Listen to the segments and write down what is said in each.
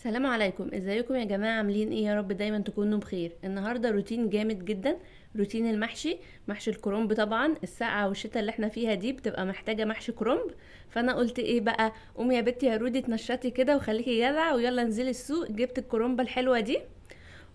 السلام عليكم، ازيكم يا جماعة؟ عاملين ايه؟ يا رب دايما تكونوا بخير. النهاردة روتين جامد جدا، روتين المحشي. محشي الكرنب. طبعا السقعة والشتاء اللي احنا فيها دي بتبقى محتاجة محشي كرنب. فانا قلت ايه بقى، قومي يا بنتي يا رودي اتنشطي كده وخليكي جدعة ويلا انزلي السوق. جبت الكرنبة الحلوة دي،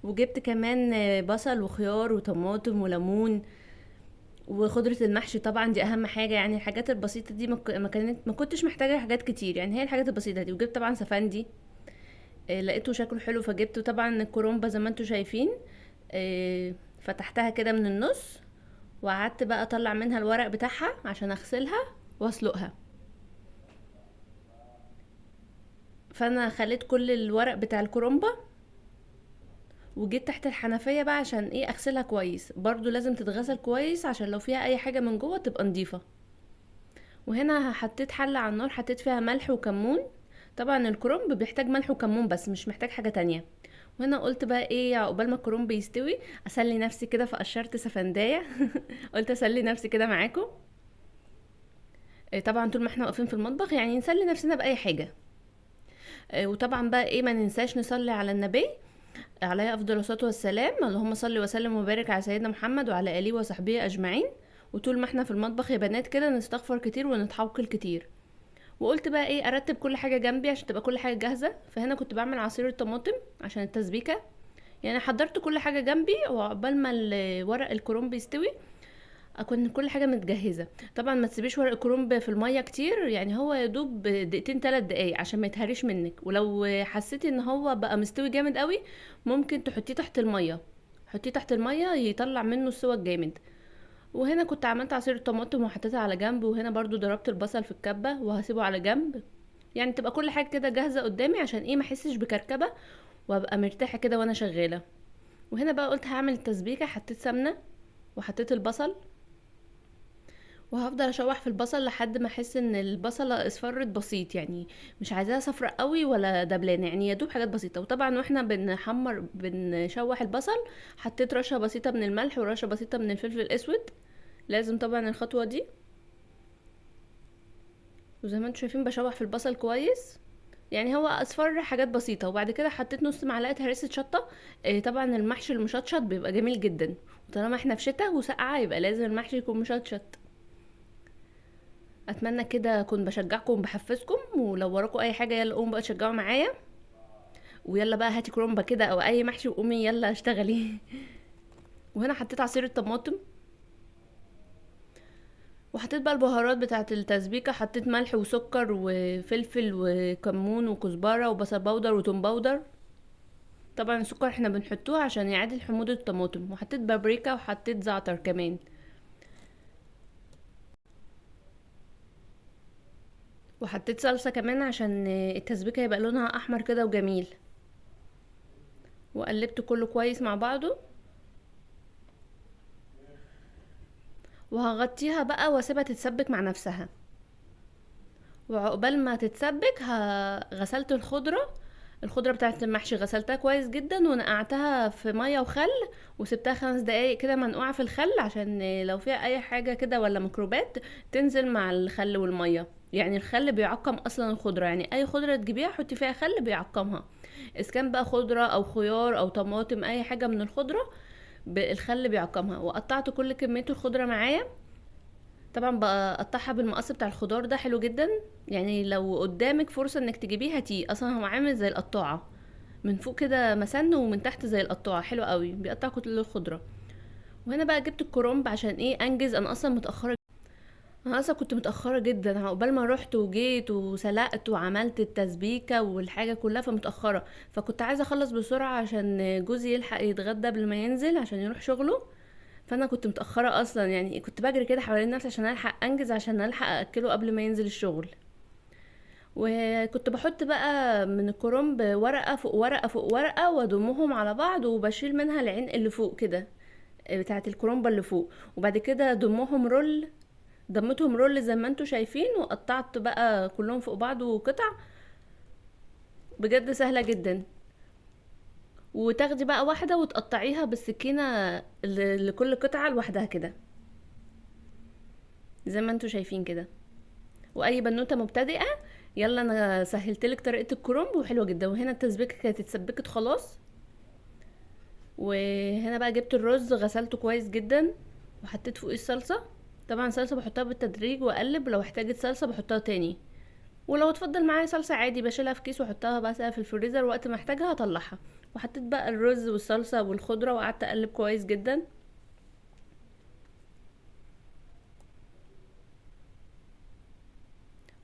وجبت كمان بصل وخيار وطماطم وليمون وخضرة المحشي. طبعا دي اهم حاجة، يعني الحاجات البسيطة دي ما كنتش محتاجة حاجات كتير، يعني هي الحاجات البسيطة دي. وجبت طبعا سفندي، لقيته شكله حلو فجبته. طبعا الكرومبة زي ما انتوا شايفين، فتحتها كده من النص، وقعدت بقى اطلع منها الورق بتاعها عشان اغسلها واسلقها. فانا خليت كل الورق بتاع الكرومبة وجيت تحت الحنفية بقى عشان ايه اغسلها كويس. برضو لازم تتغسل كويس عشان لو فيها اي حاجة من جوه تبقى نضيفة. وهنا حطيت حلة على النار، حطيت فيها ملح وكمون. طبعا الكرنب بيحتاج ملح وكمون بس، مش محتاج حاجة تانية. وهنا قلت بقى ايه، عقبال ما الكرنب يستوي اسلي نفسي كده، فقشرت سفندية. قلت اسلي نفسي كده معاكم. طبعا طول ما احنا واقفين في المطبخ يعني نسلي نفسنا باي حاجة. وطبعا بقى ايه، ما ننساش نصلي على النبي عليه افضل الصلاه والسلام. اللهم صل وسلم وبارك على سيدنا محمد وعلى اله وصحبه اجمعين. وطول ما احنا في المطبخ يا بنات كده نستغفر كتير ونتحوكل كتير. وقلت بقى ايه، ارتب كل حاجه جنبي عشان تبقى كل حاجه جاهزه. فهنا كنت بعمل عصير الطماطم عشان التسبيكه. يعني حضرت كل حاجه جنبي، وعقبال ما ورق الكرنب يستوي اكون كل حاجه متجهزه. طبعا ما تسيبيش ورق الكرنب في الميه كتير، يعني هو يا دوب دقيقتين 3 دقايق عشان ما يتهريش منك. ولو حسيتي ان هو بقى مستوي جامد قوي ممكن تحطيه تحت الميه، حطيه تحت الميه يطلع منه السوى الجامد. وهنا كنت عملت عصير الطماطم وحطيتها على جنب. وهنا برضو ضربت البصل في الكبة وهسيبه على جنب، يعني تبقى كل حاجة كده جاهزة قدامي عشان ايه ما احسش بكركبة، وابقى مرتاحة كده وانا شغالة. وهنا بقى قلت هعمل التسبيكة، حطيت سمنة وحطيت البصل، وهفضل اشوح في البصل لحد ما احس ان البصلة اصفرت بسيط، يعني مش عايزاها صفرة قوي ولا دبلانة، يعني يا دوب حاجات بسيطة. وطبعا واحنا بنشوح البصل حطيت رشة بسيطة من الملح ورشة بسيطة من الفلفل الاسود، لازم طبعا الخطوة دي. وزي ما انتم شايفين بشوح في البصل كويس، يعني هو اصفر حاجات بسيطه. وبعد كده حطيت نص معلقه هريسه شطه. طبعا المحشي المشطشط بيبقى جميل جدا، وطالما احنا في شتاء وسقعه يبقى لازم المحشي يكون مشطشط. اتمنى كده اكون بشجعكم وبحفزكم، ولو وراكم اي حاجه يلا قوموا بقى تشجعوا معايا. ويلا بقى هاتي كرومبا كده او اي محشي وقومي يلا اشتغلي. وهنا حطيت عصير الطماطم، وحطيت بقى البهارات بتاعه التسبيكه. حطيت ملح وسكر وفلفل وكمون وكزبره وبصل بودر وتوم بودر. طبعا السكر احنا بنحطوه عشان يعادل حموضة الطماطم. وحطيت بابريكا وحطيت زعتر كمان. وحطيت صلصة كمان عشان التسبيكة يبقى لونها احمر كده وجميل. وقلبت كله كويس مع بعضه، وهغطيها بقى واسيبها تتسبك مع نفسها. وعقبال ما تتسبك غسلت الخضرة بتاعت المحشي، غسلتها كويس جدا ونقعتها في مية وخل، وسبتها 5 دقايق كده منقوعة في الخل عشان لو فيها اي حاجة كده ولا ميكروبات تنزل مع الخل والمية. يعني الخل بيعقم اصلا الخضرة، يعني اي خضرة تجيبيها حطي فيها خل بيعقمها. اذا كان بقى خضرة او خيار او طماطم اي حاجة من الخضرة الخل بيعقمها. وقطعت كل كمية الخضرة معايا. طبعا بقطعها بالمقص بتاع الخضار ده حلو جدا، يعني لو قدامك فرصة انك تجيبيه هاتيه، اصلا هو عامل زي القطاعة من فوق كده مسن، ومن تحت زي القطاعة، حلو قوي بيقطع كل الخضرة. وهنا بقى جبت الكرنب عشان ايه انجز، انا اصلا متأخرة. انا اصلا كنت متأخرة جدا عقبال ما رحت وجيت وسلقت وعملت التسبيكة والحاجة كلها، فمتأخرة. فكنت عايزة اخلص بسرعة عشان جوزي يلحق يتغدى قبل ما ينزل عشان يروح شغله. فانا كنت متاخره اصلا، يعني كنت بجري كده حوالين نفسي عشان الحق انجز عشان الحق اكله قبل ما ينزل الشغل. وكنت بحط بقى من الكرنب ورقه فوق ورقه فوق ورقه واضمهم على بعض، وبشيل منها العين اللي فوق كده بتاعه الكرنبه اللي فوق. وبعد كده ضمهم رول، ضمتهم رول زي ما انتوا شايفين، وقطعت بقى كلهم فوق بعض وقطع. بجد سهله جدا. وتاخدي بقى واحده وتقطعيها بالسكينه لكل قطعه لوحدها كده زي ما انتوا شايفين كده. واي بنوته مبتدئه يلا انا سهلتلك طريقة الكرنب وحلوة جدا. وهنا التسبيكة كانت اتسبكت خلاص. وهنا بقى جبت الرز غسلته كويس جدا وحطيت فوقيه الصلصة. طبعا صلصة بحطها بالتدريج واقلب، ولو احتاجت صلصة بحطها تاني، ولو اتفضل معايا صلصة عادي بشيلها في كيس واحطها بقى في الفريزر، وقت ما احتاجها هطلعها. وحطيت بقى الرز والصلصة والخضرة وقعدت اقلب كويس جدا.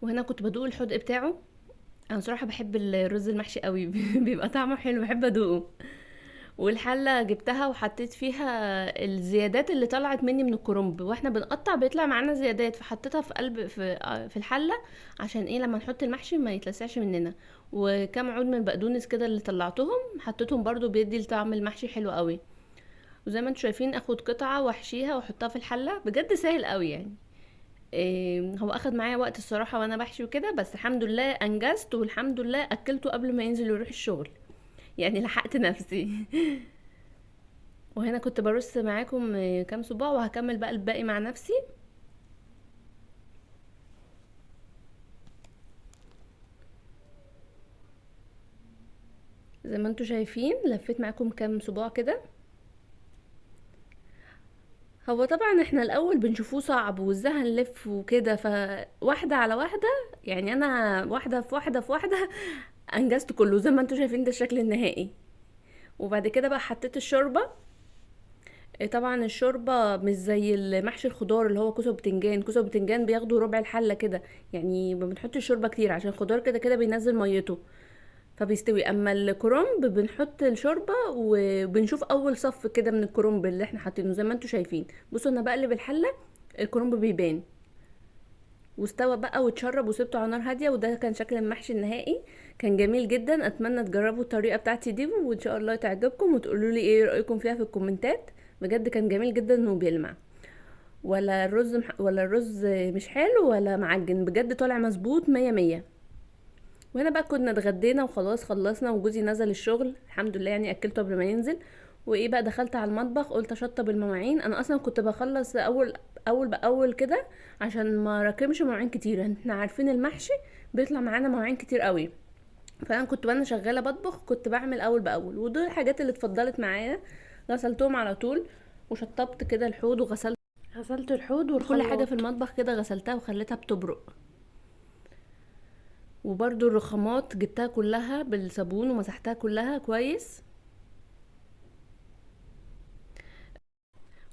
وهنا كنت بدوق الحدق بتاعه. انا صراحة بحب الرز المحشي قوي بيبقى طعمه حلو، بحب ادوقه. والحلة جبتها وحطيت فيها الزيادات اللي طلعت مني من الكرنب، واحنا بنقطع بيطلع معانا زيادات، فحطيتها في قلب في الحلة عشان ايه لما نحط المحشي ما يتلسعش مننا. وكام عود من البقدونس كده اللي طلعتهم حطيتهم برضو، بيدي لطعم المحشي حلو قوي. وزي ما انتم شايفين اخد قطعة واحشيها واحطها في الحلة، بجد سهل قوي يعني. إيه هو اخد معايا وقت الصراحة وانا بحشي وكده، بس الحمد لله انجزت، والحمد لله اكلته قبل ما ينزل يروح الشغل، يعني لحقت نفسي. وهنا كنت برص معاكم كام صباع، وهكمل بقى الباقي مع نفسي. زي ما انتم شايفين لفيت معاكم كام صباع كده. هو طبعا احنا الاول بنشوفوه صعب وازاي هنلف وكده، فواحده على واحده، يعني انا واحده في واحده في واحده انجزت كله. زي ما انتم شايفين ده الشكل النهائي. وبعد كده بقى حطيت الشوربه. طبعا الشوربه مش زي المحشي الخضار اللي هو كوسه وبتنجان. كوسه وبتنجان بياخدوا ربع الحله كده، يعني ما بنحطش الشوربه كتير عشان الخضار كده كده بينزل ميته فبيستوي. اما الكرنب بنحط الشوربه وبنشوف اول صف كده من الكرنب اللي احنا حاطينه زي ما انتم شايفين. بصوا انا بقلب الحله الكرنب بيبان واستوى بقى واتشرب، وسبته على نار هاديه. وده كان شكل المحشي النهائي، كان جميل جدا. اتمنى تجربوا الطريقه بتاعتي دي وان شاء الله تعجبكم، وتقولوا لي ايه رايكم فيها في الكومنتات. بجد كان جميل جدا وبيلمع، ولا الرز ولا الرز مش حلو ولا معجن، بجد طالع مظبوط مية مية. وهنا بقى كنا اتغدينا وخلاص خلصنا، وجوزي نزل الشغل الحمد لله، يعني اكلته قبل ما ينزل. وايه بقى دخلت على المطبخ قلت اشطب المواعين. انا اصلا كنت بخلص اول باول كده عشان ما راكمش مواعين كتير. احنا عارفين المحشي بيطلع معانا مواعين كتير قوي، فانا كنت وانا شغاله بطبخ كنت بعمل اول باول، ودول الحاجات اللي اتفضلت معايا غسلتهم على طول. وشطبت كده الحوض غسلت الحوض وكل حاجه في الخلاط. المطبخ كده غسلتها وخليتها بتبرق. وبرضو الرخامات جبتها كلها بالصابون ومسحتها كلها كويس.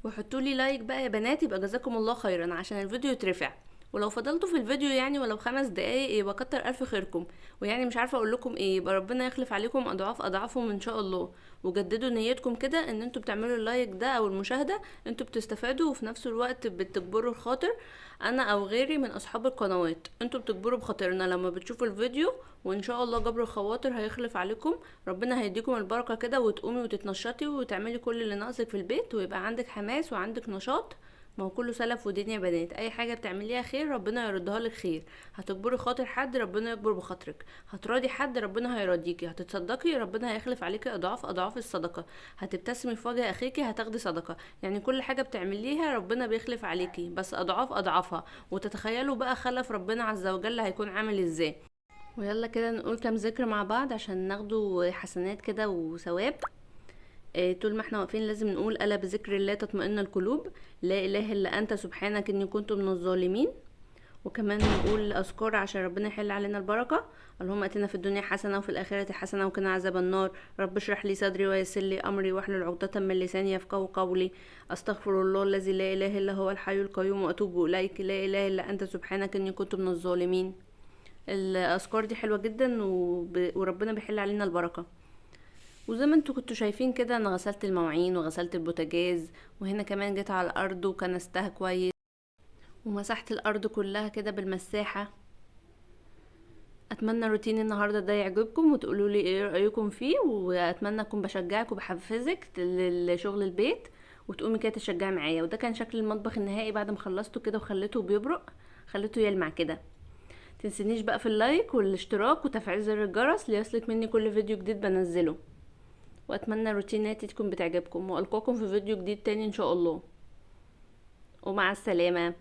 وحطوا لي لايك بقى يا بنات، يبقى جزاكم الله خيرا عشان الفيديو يترفع. ولو فضلتوا في الفيديو يعني ولو 5 دقايق يبقى كتر الف خيركم. ويعني مش عارفه اقول لكم ايه، يبقى ربنا يخلف عليكم اضعاف اضعافهم ان شاء الله. وجددوا نيتكم كده ان انتوا بتعملوا اللايك ده او المشاهده، انتوا بتستفادوا وفي نفس الوقت بتجبروا الخاطر انا او غيري من اصحاب القنوات. انتوا بتجبروا بخاطرنا لما بتشوفوا الفيديو، وان شاء الله جبر الخواطر هيخلف عليكم. ربنا هيديكم البركه كده، وتقومي وتتنشطي وتعملي كل اللي ناقصك في البيت، ويبقى عندك حماس وعندك نشاط. ما هو كله سلف ودين يا بنات، اي حاجه بتعمليها خير ربنا يردها لك خير. هتجبري خاطر حد ربنا يجبر بخاطرك، هتراضي حد ربنا هيراضيكي، هتتصدقي ربنا هيخلف عليكي اضعاف اضعاف الصدقه، هتبتسمي في وجه اخيكي هتاخدي صدقه. يعني كل حاجه بتعمليها ربنا بيخلف عليكي بس اضعاف اضعافها. وتتخيلوا بقى خلف ربنا عز وجل هيكون عامل ازاي. ويلا كده نقول كام ذكر مع بعض عشان ناخدوا حسنات كده وثواب. طول ما احنا واقفين لازم نقول ألا بذكر الله تطمئن القلوب، لا إله إلا أنت سبحانك إني كنت من الظالمين. وكمان نقول أذكار عشان ربنا يحل علينا البركة. اللهم اتنا في الدنيا حسنة وفي الآخرة حسنة وقنا عذاب النار. رب اشرح لي صدري ويسر لي أمري واحلل عقدة من لساني يفقهوا قولي. أستغفر الله الذي لا إله إلا هو الحي القيوم وأتوب إليك، لا إله إلا أنت سبحانك إني كنت من الظالمين. الأذكار دي حلوة جدا وربنا بيحل علينا البركة. وزي ما انتوا كنتوا شايفين كده انا غسلت المواعين وغسلت البوتاجاز، وهنا كمان جيت على الارض وكنستها كويس ومسحت الارض كلها كده بالمساحة. اتمنى روتين النهارده ده يعجبكم وتقولوا لي ايه رايكم فيه، واتمنى اكون بشجعك وبحفزك لشغل البيت وتقومي كده تشجعي معايا. وده كان شكل المطبخ النهائي بعد ما خلصته كده وخليته بيبرق، خليته يلمع كده. تنسينيش بقى في اللايك والاشتراك وتفعيل زر الجرس ليصلك مني كل فيديو جديد بنزله. واتمنى روتيناتي تكون بتعجبكم، والقاكم في فيديو جديد تاني ان شاء الله. ومع السلامة.